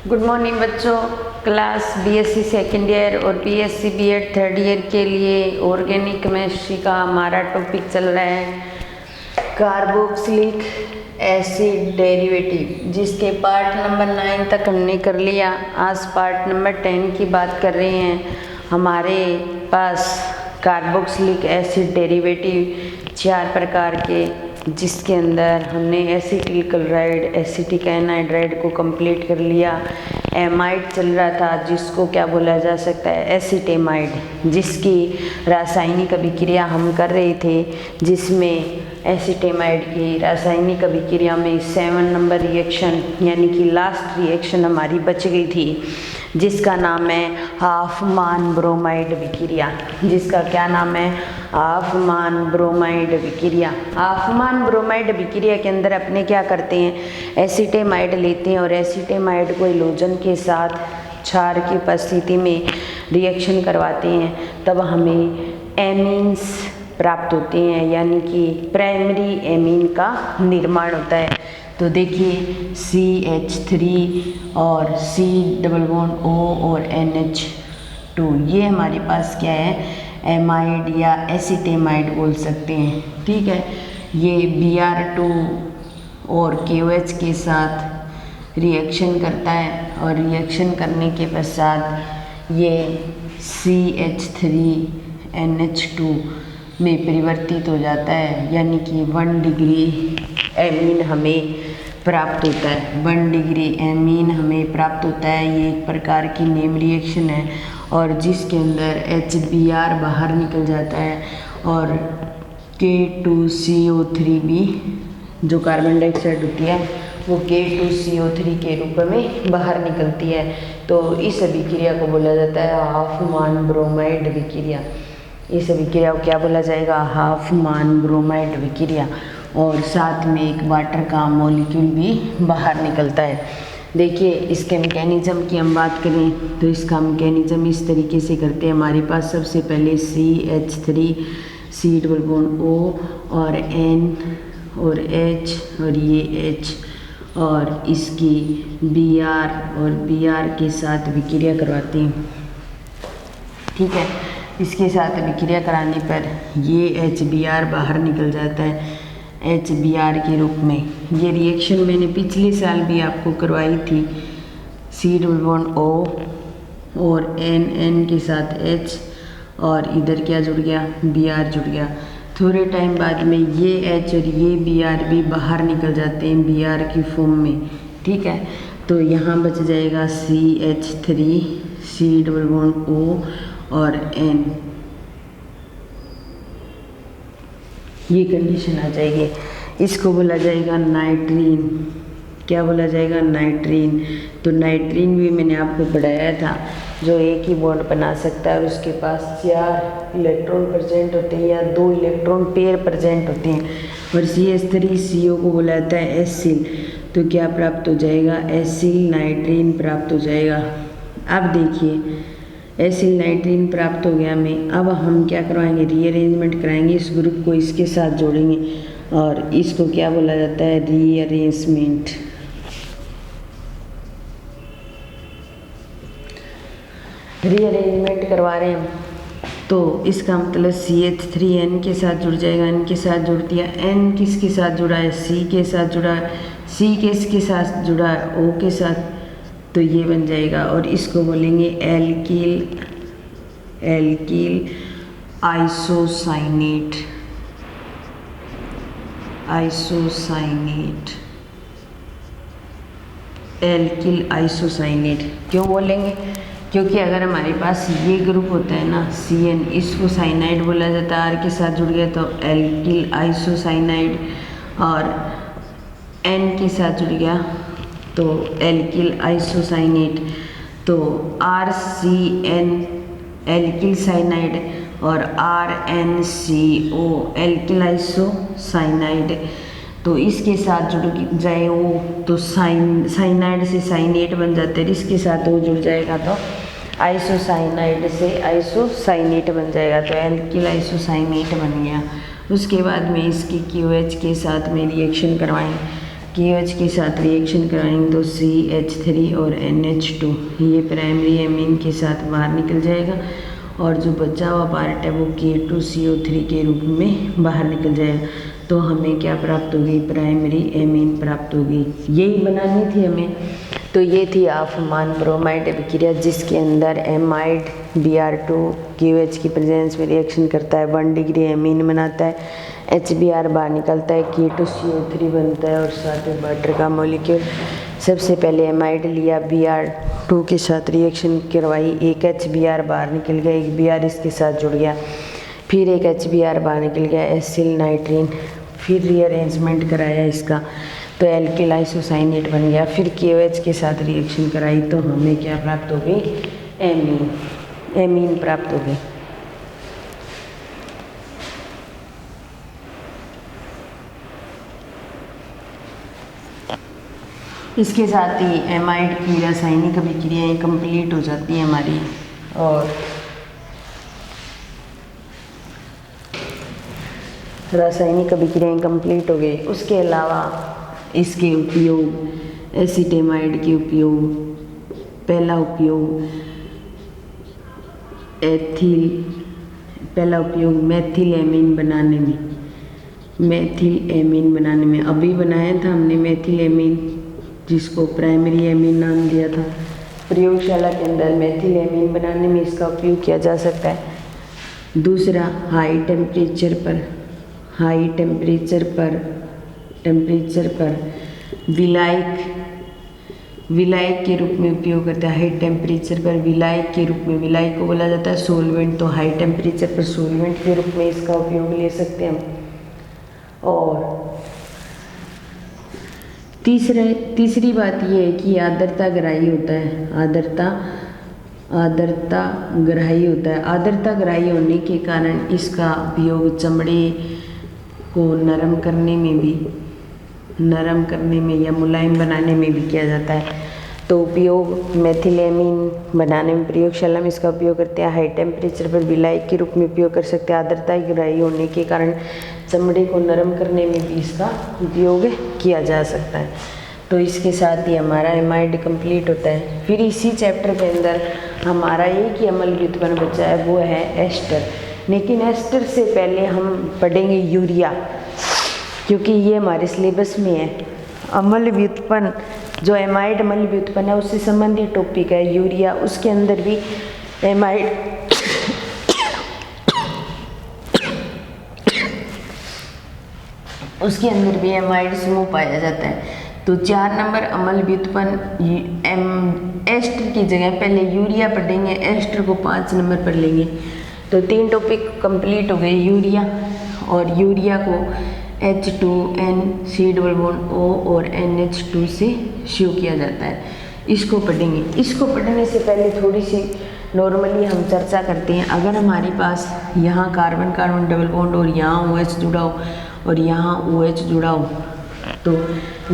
Good morning बच्चों। Class BSc second year और BSc BEd third year के लिए ऑर्गेनिक केमिस्ट्री का हमारा टॉपिक चल रहा है कार्बोक्सिलिक एसिड डेरिवेटिव, जिसके पार्ट नंबर 9 तक हमने कर लिया। आज पार्ट नंबर 10 की बात कर रहे हैं। हमारे पास कार्बोक्सिलिक एसिड डेरिवेटिव 4 प्रकार के, जिसके अंदर हमने एसिटिल क्लोराइड एसिटिक एनहाइड्राइड को कंप्लीट कर लिया। एमाइड चल रहा था, जिसको क्या बोला जा सकता है, एसिटेमाइड, जिसकी रासायनिक अभिक्रिया हम कर रहे थे, जिसमें एसिटेमाइड की रासायनिक अभिक्रिया में 7 नंबर रिएक्शन यानी कि लास्ट रिएक्शन हमारी बच गई थी, जिसका नाम है हाफमान ब्रोमाइड अभिक्रिया। जिसका क्या नाम है, हाफमान ब्रोमाइड अभिक्रिया। हाफमान ब्रोमाइड अभिक्रिया के अंदर अपने क्या करते हैं, एसिटेमाइड लेते हैं और एसिटेमाइड को हैलोजन के साथ क्षार की उपस्थिति में रिएक्शन करवाते हैं, तब हमें एमीन्स प्राप्त होते हैं, यानी कि प्राइमरी एमीन का निर्माण होता है। तो देखिए CH3 और C++O और NH2, ये हमारे पास क्या है, एमाइड या एसिटेमाइड बोल सकते हैं। ठीक है, ये Br2 और KOH के साथ रिएक्शन करता है और रिएक्शन करने के पश्चात ये CH3NH2 में परिवर्तित हो जाता है, यानी कि 1 डिग्री एमीन हमें प्राप्त होता है। 1 डिग्री एमीन हमें प्राप्त होता है। ये एक प्रकार की नेम रिएक्शन है और जिसके अंदर HBr बाहर निकल जाता है और K2CO3 भी, जो कार्बन डाइऑक्साइड होती है, वो K2CO3 के रूप में बाहर निकलती है। तो इस अभिक्रिया को बोला जाता है हाफमान ब्रोमाइड अभिक्रिया। इस अभिक्रिया को क्या बोला जाएगा, हाफमान ब्रोमाइड अभिक्रिया। और साथ में एक वाटर का मॉलिक्यूल भी बाहर निकलता है। देखिए इसके मैकेनिज्म की हम बात करें तो इसका मैकेनिज्म इस तरीके से करते हैं। हमारे पास सबसे पहले CH3 C++O और N और H और ये H और इसकी Br और Br के साथ विक्रिया करवाते हैं। ठीक है, इसके साथ विक्रिया कराने पर ये HBr बाहर निकल जाता है HBr के रूप में। ये रिएक्शन मैंने पिछले साल भी आपको करवाई थी। C++O और N के साथ H और इधर क्या जुड़ गया, Br जुड़ गया। थोड़े टाइम बाद में ये H और ये Br भी बाहर निकल जाते हैं Br की फॉर्म में। ठीक है, तो यहाँ बच जाएगा CH3 C++O और N। ये कंडीशन आ जाएगी। इसको बोला जाएगा नाइट्रीन। क्या बोला जाएगा, नाइट्रीन। तो नाइट्रीन भी मैंने आपको पढ़ाया था, जो एक ही बॉन्ड बना सकता है और उसके पास 4 इलेक्ट्रॉन प्रेजेंट होते हैं या 2 इलेक्ट्रॉन पेयर प्रेजेंट होते हैं। और CH3CO को बोला जाता है एसिल। तो क्या प्राप्त हो जाएगा, एसिल नाइट्रीन प्राप्त हो जाएगा। अब देखिए एसिल नाइट्रीन प्राप्त हो गया हमें। अब हम क्या करवाएंगे, रीअरेंजमेंट कराएंगे। इस ग्रुप को इसके साथ जोड़ेंगे और इसको क्या बोला जाता है, रीअरेंजमेंट। रीअरेंजमेंट करवा रहे हैं तो इसका मतलब CH3 N के साथ जुड़ जाएगा, N के साथ जुड़ दिया। N किसके साथ जुड़ा है, C के साथ जुड़ा है। C किसके साथ जुड़ा है, O के साथ। तो ये बन जाएगा और इसको बोलेंगे एल्किल आइसोसाइनेट। एल्किल आइसोसाइनेट क्यों बोलेंगे, क्योंकि अगर हमारे पास ये ग्रुप होता है ना CN, इसको साइनाइड बोला जाता है। R के साथ जुड़ गया तो एल्किल आइसोसाइनाइड और N के साथ जुड़ गया तो एल्किल आइसोसाइनेट। तो RCN एल्किल साइनाइड और RNCO एल्किल आइसोसाइनाइड। तो इसके साथ जुड़ जाए वो तो साइनाइड से साइनेट बन जाते हैं। इसके साथ वो जुड़ जाएगा तो आइसोसाइनाइड से आइसोसाइनेट बन जाएगा। तो एल्किल आइसोसाइनेट बन गया। उसके बाद में इसकी KOH के साथ में रिएक्शन करवाएं KOH के साथ रिएक्शन कराएंगे तो CH3 और NH2 ये प्राइमरी एमीन के साथ बाहर निकल जाएगा और जो बचा हुआ पार्ट है वो K2CO3 के रूप में बाहर निकल जाएगा। तो हमें क्या प्राप्त होगी? प्राइमरी एमीन प्राप्त होगी। यही बनानी थी हमें। तो ये थी आफमान ब्रोमाइड अभिक्रिया जिसके अंदर एमाइड Br2 KOH की प्रेजेंस में रिएक्शन करता है, 1 डिग्री एमीन बनाता है, HBr बाहर निकलता है, K2CO3 बनता है और साथ में वाटर का मॉलिक्यूल। सबसे पहले एमाइड लिया, Br2 के साथ रिएक्शन करवाई, एक HBr बाहर निकल गया, एक Br इसके साथ जुड़ गया, फिर एक HBr बाहर निकल गया, एसिल नाइट्रीन, फिर रीअरेंजमेंट कराया इसका तो एल्किल आइसोसाइनेट बन गया, फिर KOH के साथ रिएक्शन कराई तो हमें क्या प्राप्त हो गई? एमीन, एमीन प्राप्त हो गई। इसके साथ ही एमाइड की रासायनिक अभिक्रियाएं कंप्लीट हो जाती हैं हमारी और रासायनिक अभिक्रियाएं कंप्लीट हो गई। उसके अलावा इसके उपयोग एसिटेमाइड के उपयोग, पहला उपयोग मेथिल एमीन बनाने में, अभी बनाया था हमने मेथिल एमीन जिसको प्राइमरी एमीन नाम दिया था। प्रयोगशाला के अंदर मेथिल एमीन बनाने में इसका उपयोग किया जा सकता है। दूसरा हाई टेम्परेचर पर विलायक के रूप में उपयोग करता है। हाई टेम्परेचर पर विलायक के रूप में, विलायक को बोला जाता है सोलवेंट, तो हाई टेम्परेचर पर सोलवेंट के रूप में इसका उपयोग ले सकते हैं हम। और तीसरी बात यह है कि आर्द्रता ग्राही होता है, आर्द्रता ग्राही होने के कारण इसका उपयोग चमड़े को नरम करने में या मुलायम बनाने में भी किया जाता है। तो उपयोग मेथिल एमीन बनाने में प्रयोगशाला में इसका उपयोग करते हैं। हाई टेम्परेचर पर विलायक के रूप में उपयोग कर सकते हैं। आर्द्रता ग्राही होने के कारण चमड़े को नरम करने में भी इसका उपयोग किया जा सकता है। तो इसके साथ ही हमारा एमाइड कंप्लीट होता है। फिर इसी चैप्टर के अंदर हमारा एक ही अम्ल व्युत्पन्न बचा है, वो है एस्टर। लेकिन एस्टर से पहले हम पढ़ेंगे यूरिया, क्योंकि ये हमारे सिलेबस में है। अम्ल व्युत्पन्न जो एमाइड अम्ल व्युत्पन्न है उससे संबंधित टॉपिक है यूरिया। उसके अंदर भी एमाइड समूह पाया जाता है। तो 4 नंबर अम्ल व्युत्पन्न एस्टर की जगह पहले यूरिया पढ़ेंगे, एस्टर को 5 नंबर पर लेंगे। तो 3 टॉपिक कंप्लीट हो गए यूरिया, और यूरिया को H2N C+O और NH2 से शो किया जाता है। इसको पढ़ेंगे। इसको पढ़ने से पहले थोड़ी सी नॉर्मली हम चर्चा करते हैं। अगर हमारे पास यहाँ कार्बन कार्बन डबल बॉन्ड और यहाँ OH जुड़ा हो और यहाँ OH जुड़ा हो तो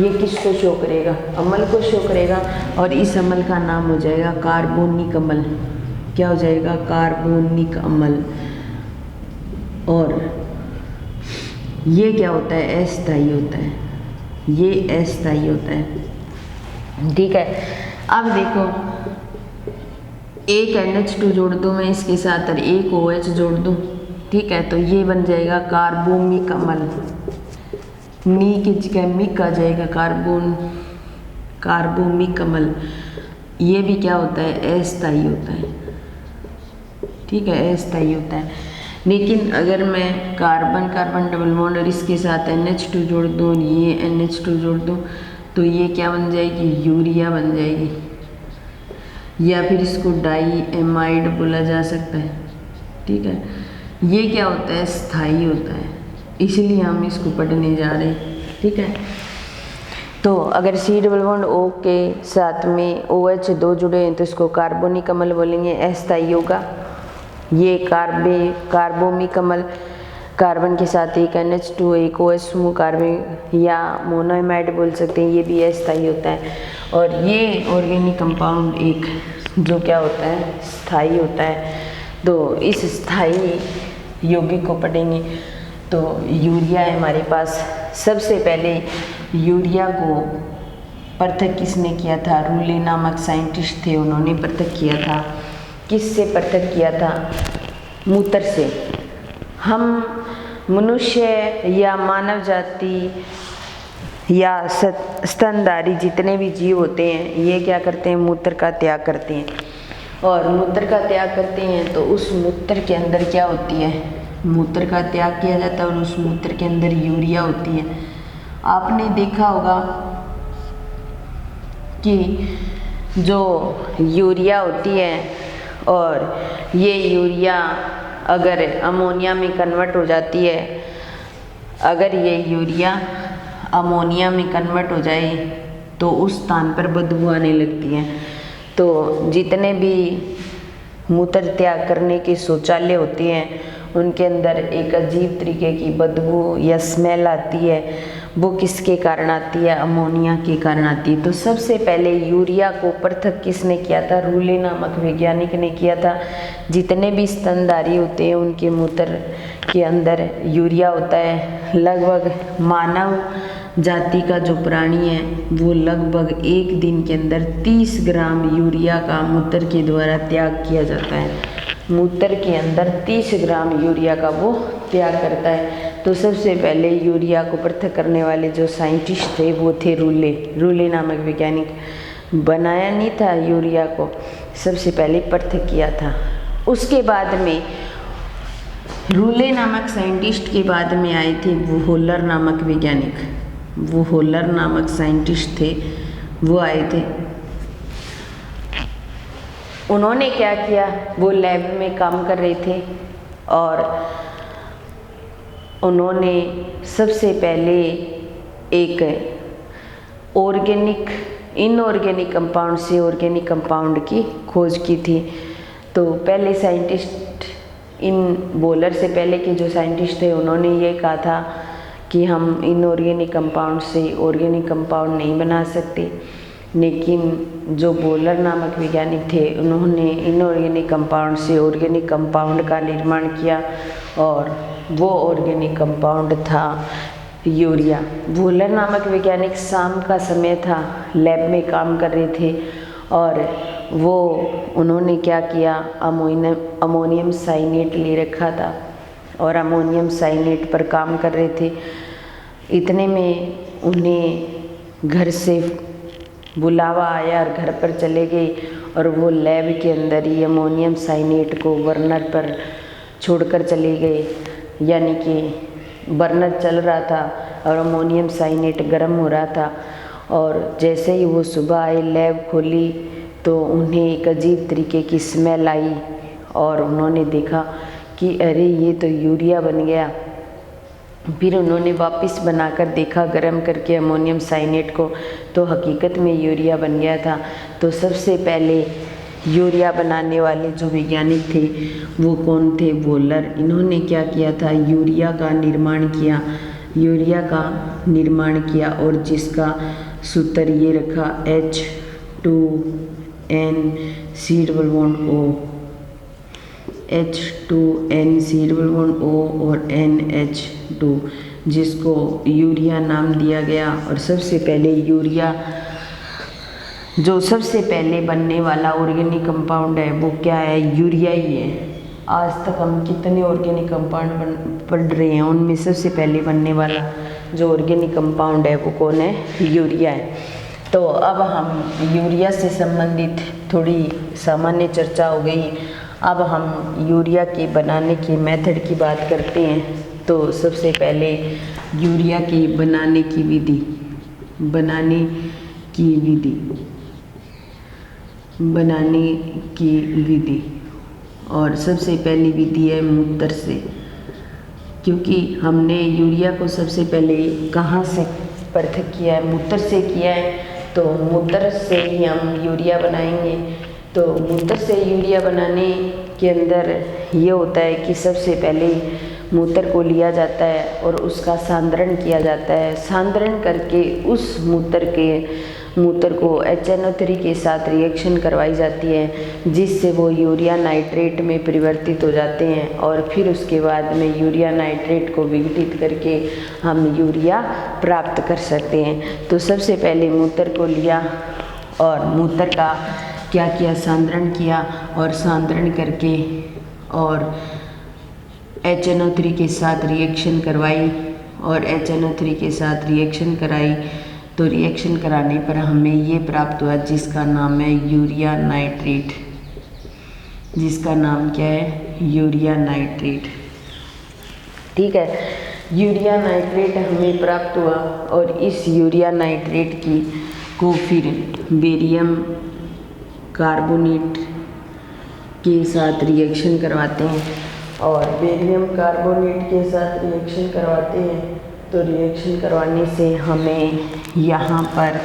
ये किसको शो करेगा? अम्ल को शो करेगा, और इस अम्ल का नाम हो जाएगा कार्बोनिक अम्ल। क्या हो जाएगा? कार्बोनिक अम्ल। और ये क्या होता है? अस्थायी होता है। ये अस्थायी होता है, ठीक है। अब देखो, एक NH2 जोड़ दूँ मैं इसके साथ और एक OH जोड़ दूँ, ठीक है, तो ये बन जाएगा कार्बोमिक अम्ल। नी की जगह मिक आ जाएगा, कार्बोमिक अम्ल। ये भी क्या होता है? अस्थायी होता है, ठीक है, अस्थायी होता है। लेकिन अगर मैं कार्बन कार्बन डबल बॉन्ड और इसके साथ NH2 जोड़ दूँ और ये NH2 जोड़ दूँ तो ये क्या बन जाएगी? यूरिया बन जाएगी, या फिर इसको डाई एमाइड बोला जा सकता है, ठीक है। ये क्या होता है? स्थायी होता है, इसलिए हम इसको पढ़ने जा रहे हैं, ठीक है। तो अगर C+O के साथ में OH2 जुड़े हैं तो इसको कार्बोनिक अम्ल बोलेंगे, अस्थायी होगा। ये कार्बोमिक अम्ल, कार्बन के साथ एक NH2 एक OH समूह कार्बन या मोनोएमाइड बोल सकते हैं, ये भी अस्थायी होता है। और ये ऑर्गेनिक कंपाउंड एक जो क्या होता है? स्थायी होता है। तो इस स्थायी यौगिक को पढ़ेंगे। तो यूरिया है हमारे पास। सबसे पहले यूरिया को पृथक किसने किया था? रूले नामक साइंटिस्ट थे, उन्होंने पृथक किया था। किससे पृथक किया था? मूत्र से। हम मनुष्य या मानव जाति या स्तनधारी जितने भी जीव होते हैं, ये क्या करते हैं? मूत्र का त्याग करते हैं। और मूत्र का त्याग करते हैं तो उस मूत्र के अंदर क्या होती है? मूत्र का त्याग किया जाता है और उस मूत्र के अंदर यूरिया होती है। आपने देखा होगा कि जो यूरिया होती है और ये यूरिया अगर अमोनिया में कन्वर्ट हो जाती है, अगर ये यूरिया अमोनिया में कन्वर्ट हो जाए तो उस स्थान पर बदबू आने लगती है। तो जितने भी मूत्र त्याग करने के शौचालय होते हैं उनके अंदर एक अजीब तरीके की बदबू या स्मेल आती है। वो किसके कारण आती है? अमोनिया के कारण आती है। तो सबसे पहले यूरिया को पृथक किसने किया था? रूले नामक वैज्ञानिक ने किया था। जितने भी स्तनधारी होते हैं उनके मूत्र के अंदर यूरिया होता है। लगभग मानव जाति का जो प्राणी है वो लगभग एक दिन के अंदर 30 ग्राम यूरिया का मूत्र के द्वारा त्याग किया जाता है। मूत्र के अंदर 30 ग्राम यूरिया का वो त्याग करता है। तो सबसे पहले यूरिया को पृथक करने वाले जो साइंटिस्ट थे वो थे रूले नामक वैज्ञानिक। बनाया नहीं था यूरिया को, सबसे पहले पृथक किया था। उसके बाद में रूले नामक साइंटिस्ट के बाद में आए थे वो होलर नामक वैज्ञानिक। वो होलर नामक साइंटिस्ट थे, वो आए थे। उन्होंने क्या किया? वो लैब में काम कर रहे थे और उन्होंने सबसे पहले एक इनऑर्गेनिक कंपाउंड से ऑर्गेनिक कंपाउंड की खोज की थी। तो पहले साइंटिस्ट, इन बोलर से पहले के जो साइंटिस्ट थे उन्होंने ये कहा था कि हम इनऑर्गेनिक कंपाउंड से ऑर्गेनिक कंपाउंड नहीं बना सकते, लेकिन जो बोलर नामक वैज्ञानिक थे उन्होंने इनऑर्गेनिक कंपाउंड से ऑर्गेनिक कंपाउंड का निर्माण किया और वो ऑर्गेनिक कंपाउंड था यूरिया। बोलर नामक वैज्ञानिक शाम का समय था, लैब में काम कर रहे थे और वो उन्होंने क्या किया? अमोनियम साइनेट ले रखा था और अमोनियम साइनेट पर काम कर रहे थे। इतने में उन्हें घर से बुलावा आया और घर पर चले गए और वो लैब के अंदर ही अमोनियम साइनेट को बर्नर पर छोड़कर चले गए। यानी कि बर्नर चल रहा था और अमोनियम साइनेट गर्म हो रहा था और जैसे ही वो सुबह आए, लैब खोली तो उन्हें एक अजीब तरीके की स्मेल आई और उन्होंने देखा कि अरे ये तो यूरिया बन गया। फिर उन्होंने वापस बनाकर देखा गर्म करके अमोनियम साइनेट को, तो हकीकत में यूरिया बन गया था। तो सबसे पहले यूरिया बनाने वाले जो वैज्ञानिक थे वो कौन थे? बोलर। इन्होंने क्या किया था? यूरिया का निर्माण किया और जिसका सूत्र ये रखा H2N double bond O, H2N double bond O और NH2, जिसको यूरिया नाम दिया गया। और सबसे पहले यूरिया जो सबसे पहले बनने वाला ऑर्गेनिक कंपाउंड है वो क्या है? यूरिया ही है। आज तक हम कितने ऑर्गेनिक कंपाउंड पढ़ रहे हैं, उनमें सबसे पहले बनने वाला जो ऑर्गेनिक कंपाउंड है वो कौन है? यूरिया है। तो अब हम यूरिया से संबंधित थोड़ी सामान्य चर्चा हो गई। अब हम यूरिया के बनाने की मेथड की बात करते हैं। तो सबसे पहले यूरिया के बनाने की विधि और सबसे पहली विधि है मूत्र से। क्योंकि हमने यूरिया को सबसे पहले कहाँ से पृथक किया है? मूत्र से किया है, तो मूत्र से ही हम यूरिया बनाएंगे। तो मूत्र से यूरिया बनाने के अंदर ये होता है कि सबसे पहले मूत्र को लिया जाता है और उसका सांद्रण किया जाता है। सांद्रण करके उस मूत्र के मूत्र को HNO3 के साथ रिएक्शन करवाई जाती है, जिससे वो यूरिया नाइट्रेट में परिवर्तित हो जाते हैं और फिर उसके बाद में यूरिया नाइट्रेट को विघटित करके हम यूरिया प्राप्त कर सकते हैं। तो सबसे पहले मूत्र को लिया और मूत्र का क्या किया, सांद्रण किया और सांद्रण करके और HNO3 के साथ रिएक्शन करवाई और HNO3 के साथ रिएक्शन कराई। तो रिएक्शन कराने पर हमें ये प्राप्त हुआ जिसका नाम है यूरिया नाइट्रेट, जिसका नाम क्या है, यूरिया नाइट्रेट। ठीक है, यूरिया नाइट्रेट हमें प्राप्त हुआ और इस यूरिया नाइट्रेट की को फिर बेरियम कार्बोनेट के साथ रिएक्शन करवाते हैं और बेरियम कार्बोनेट के साथ रिएक्शन करवाते हैं। तो रिएक्शन करवाने से हमें यहाँ पर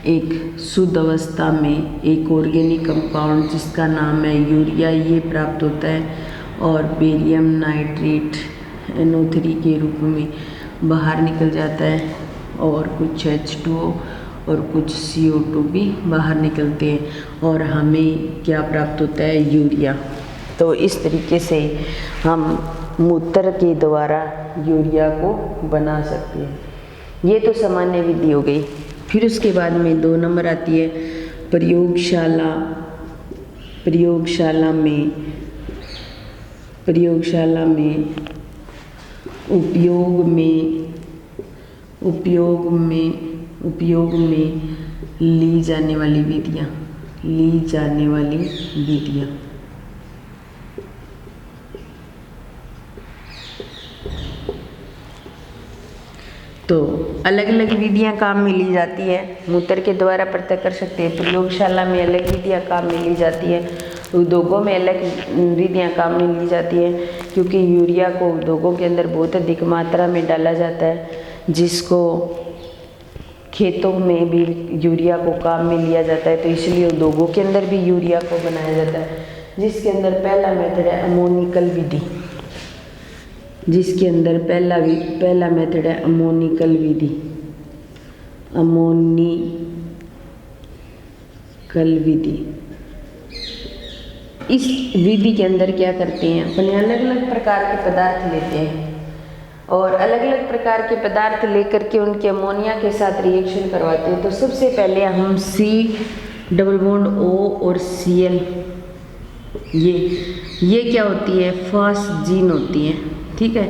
एक शुद्ध अवस्था में एक ऑर्गेनिक कंपाउंड जिसका नाम है यूरिया ये प्राप्त होता है और बेरियम नाइट्रेट NO3 के रूप में बाहर निकल जाता है और कुछ H2O और कुछ CO2 भी बाहर निकलते हैं और हमें क्या प्राप्त होता है, यूरिया। तो इस तरीके से हम मूत्र के द्वारा यूरिया को बना सकते हैं। ये तो सामान्य विधि हो गई। फिर उसके बाद में 2 नंबर आती है प्रयोगशाला में उपयोग में ली जाने वाली विधियाँ। तो अलग अलग विधियाँ काम में ली जाती है, मूत्र के द्वारा पृथक कर सकते हैं। प्रयोगशाला में अलग विधियाँ काम में ली जाती है, उद्योगों में अलग विधियाँ काम में ली जाती है, क्योंकि यूरिया को उद्योगों के अंदर बहुत अधिक मात्रा में डाला जाता है, जिसको खेतों में भी यूरिया को काम में लिया जाता है। तो इसलिए उद्योगों के अंदर भी यूरिया को बनाया जाता है, जिसके अंदर पहला मेथड है अमोनिकल विधि। पहला मेथड है अमोनिकल विधि। इस विधि के अंदर क्या करते हैं, अपने अलग अलग प्रकार के पदार्थ लेते हैं और अलग अलग प्रकार के पदार्थ लेकर के उनके अमोनिया के साथ रिएक्शन करवाते हैं। तो सबसे पहले हम C+O और Cl, ये क्या होती है, फास्जीन होती है। ठीक है,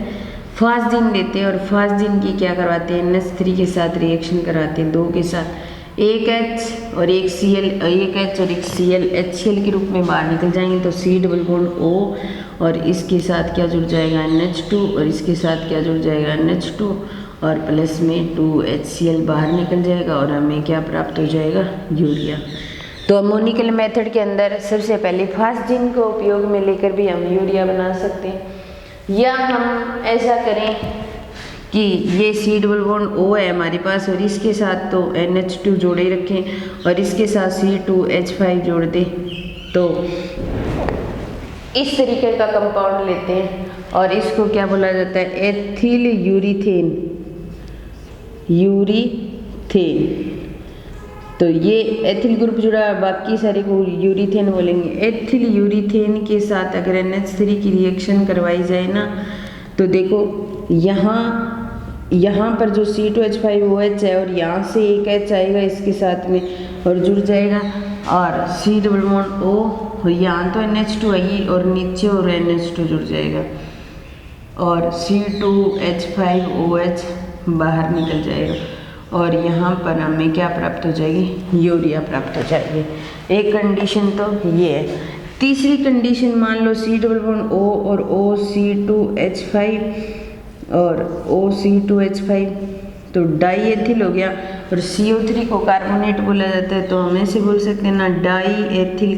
फास्जीन लेते हैं और फास्जीन की क्या करवाते हैं, NH3 के साथ रिएक्शन कराते हैं, 2 के साथ, एक H और एक Cl HCl के रूप में बाहर निकल जाएंगे। तो C+O और इसके साथ क्या जुड़ जाएगा, NH2 और इसके साथ क्या जुड़ जाएगा, NH2 और प्लस में 2HCl बाहर निकल जाएगा और हमें क्या प्राप्त हो जाएगा, यूरिया। तो अमोनिकल मेथड के अंदर सबसे पहले फास्जीन को उपयोग में लेकर भी हम यूरिया बना सकते हैं, या हम ऐसा करें कि ये C+O है हमारे पास और इसके साथ तो NH2 जोड़े रखें और इसके साथ C2H5 जोड़ दें। तो इस तरीके का कंपाउंड लेते हैं और इसको क्या बोला जाता है, एथिल यूरीथेन। तो ये एथिल ग्रुप जुड़ा, बाकी सारे को यूरीथेन बोलेंगे। एथिल यूरीथेन के साथ अगर NH3 की रिएक्शन करवाई जाए ना, तो देखो यहाँ पर जो C2H5OH है और यहाँ से एक H आएगा इसके साथ में और जुड़ जाएगा और C+O और यहाँ तो NH2 आई और नीचे और NH2 जुड़ जाएगा और C2H5OH बाहर निकल जाएगा और यहाँ पर हमें क्या प्राप्त हो जाएगी, यूरिया प्राप्त हो जाएगी। एक कंडीशन तो ये है। तीसरी कंडीशन मान लो C+O और OC2H5 तो डाई एथिल हो गया और CO3 को कार्बोनेट बोला जाता है, तो हम ऐसे बोल सकते हैं ना, डाई एथिल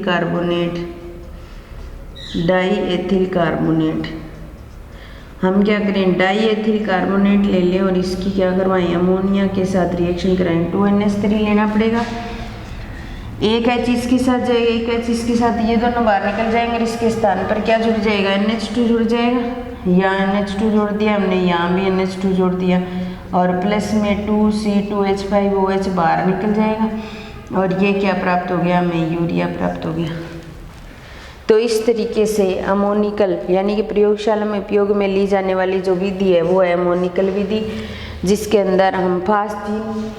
कार्बोनेट। हम क्या करें, डाई एथिल कार्बोनेट ले लें और इसकी क्या करवाएं, अमोनिया के साथ रिएक्शन कराएं। 2NH3 लेना पड़ेगा, एक H इसके साथ जाएगा, एक H इसके साथ, ये दोनों बाहर निकल जाएंगे और इसके स्थान पर क्या जुड़ जाएगा, NH2 जुड़ जाएगा। यहाँ NH2 जोड़ दिया हमने, यहाँ भी NH2 जोड़ दिया और प्लस में 2C2H5OH बाहर निकल जाएगा और ये क्या प्राप्त हो गया, हमें यूरिया प्राप्त हो गया। तो इस तरीके से अमोनिकल यानी कि प्रयोगशाला में उपयोग में ली जाने वाली जो विधि है वो है अमोनिकल विधि, जिसके अंदर हम फास्टीन,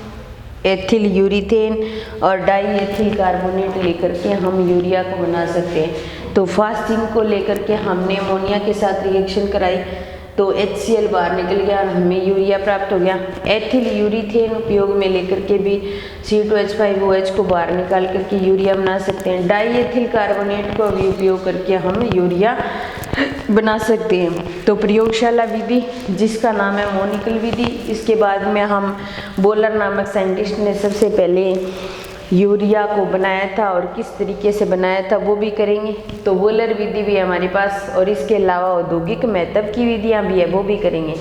एथिल यूरिथेन और डाई एथिल कार्बोनेट लेकर के हम यूरिया को बना सकते हैं। तो फास्टीन को लेकर के हमने अमोनिया के साथ रिएक्शन कराई तो HCl बाहर निकल गया और हमें यूरिया प्राप्त हो गया। एथिल यूरिथेन उपयोग में लेकर के भी C2H5OH को बाहर निकाल करके यूरिया बना सकते हैं। डाई एथिल कार्बोनेट को भी उपयोग करके हम यूरिया बना सकते हैं। तो प्रयोगशाला विधि जिसका नाम है अमोनिकल विधि, इसके बाद में हम बोलर नामक साइंटिस्ट ने सबसे पहले यूरिया को बनाया था और किस तरीके से बनाया था वो भी करेंगे। तो बोलर विधि भी है हमारे पास और इसके अलावा औद्योगिक महत्व की विधियाँ भी है वो भी करेंगे,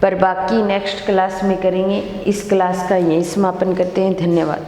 पर बाकी नेक्स्ट क्लास में करेंगे। इस क्लास का यही समापन करते हैं। धन्यवाद।